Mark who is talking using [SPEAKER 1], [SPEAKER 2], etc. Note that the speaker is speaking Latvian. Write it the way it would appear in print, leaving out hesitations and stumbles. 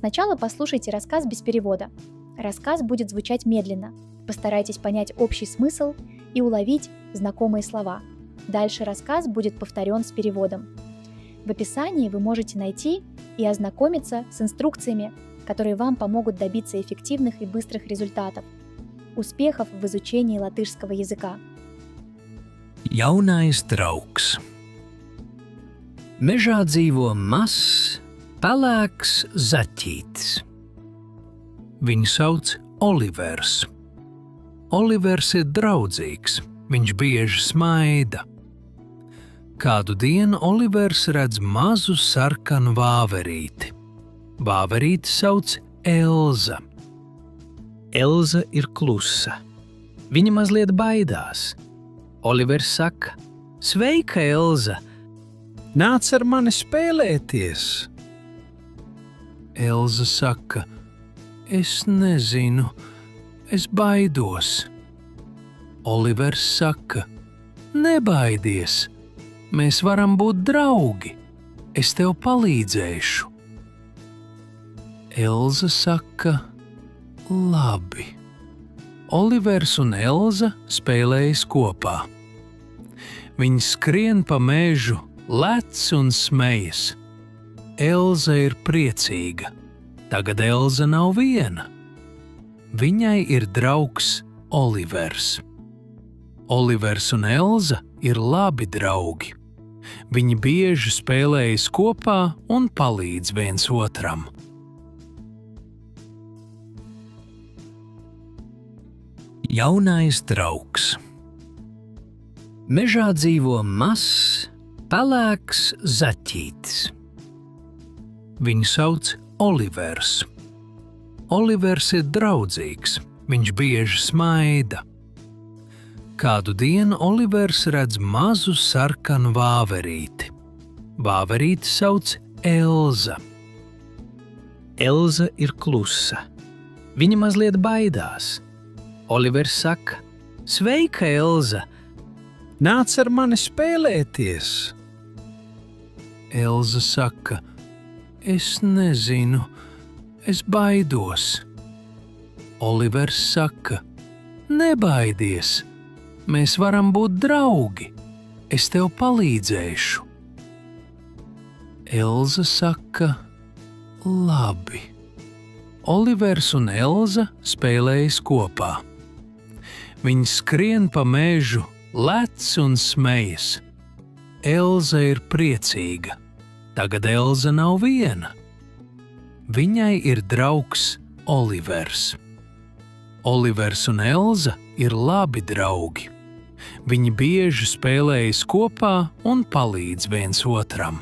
[SPEAKER 1] Сначала послушайте рассказ без перевода. Рассказ будет звучать медленно. Постарайтесь понять общий смысл и уловить знакомые слова. Дальше рассказ будет повторен с переводом. В описании вы можете найти и ознакомиться с инструкциями, которые вам помогут добиться эффективных и быстрых результатов. Успехов в изучении латышского языка.
[SPEAKER 2] Jaunais draugs. Mežā dzīvo mazs, pelēks zaķītis. Viņu sauc Olivers. Olivers ir draudzīgs, viņš bieži smaida. Kādu dienu Olivers redz mazu sarkanu vāverīti. Vāverīti sauc Elza. Elza ir klusa. Viņa mazliet baidās. Olivers saka: "Sveika, Elza! Nāc ar mani spēlēties!" Elza saka: "Es nezinu, es baidos." Olivers saka: "Nebaidies! Mēs varam būt draugi. Es tev palīdzēšu." Elza saka: "Labi." Olivers un Elza spēlējas kopā. Viņi skrien pa mežu, lec un smejas. Elza ir priecīga. Tagad Elza nav viena. Viņai ir draugs Olivers. Olivers un Elza ir labi draugi. Viņi bieži spēlējas kopā un palīdz viens otram. Jaunais draugs. Mežā dzīvo mazs, pelēks zaķītis. Viņu sauc Olivers. Olivers ir draudzīgs, viņš bieži smaida. Kādu dienu Olivers redz mazu sarkanu vāverīti. Vāverīti sauc Elza. Elza ir klusa. Viņa mazliet baidās. Olivers saka: "Sveika, Elza! Nāc ar mani spēlēties!" Elza saka: "Es nezinu, es baidos." Olivers saka: "Nebaidies! Mēs varam būt draugi. Es tev palīdzēšu." Elza saka: "Labi." Olivers un Elza spēlējas kopā. Viņi skrien pa mežu, lec un smejas. Elza ir priecīga. Tagad Elza nav viena. Viņai ir draugs Olivers. Olivers un Elza ir labi draugi. Viņi bieži spēlējas kopā un palīdz viens otram.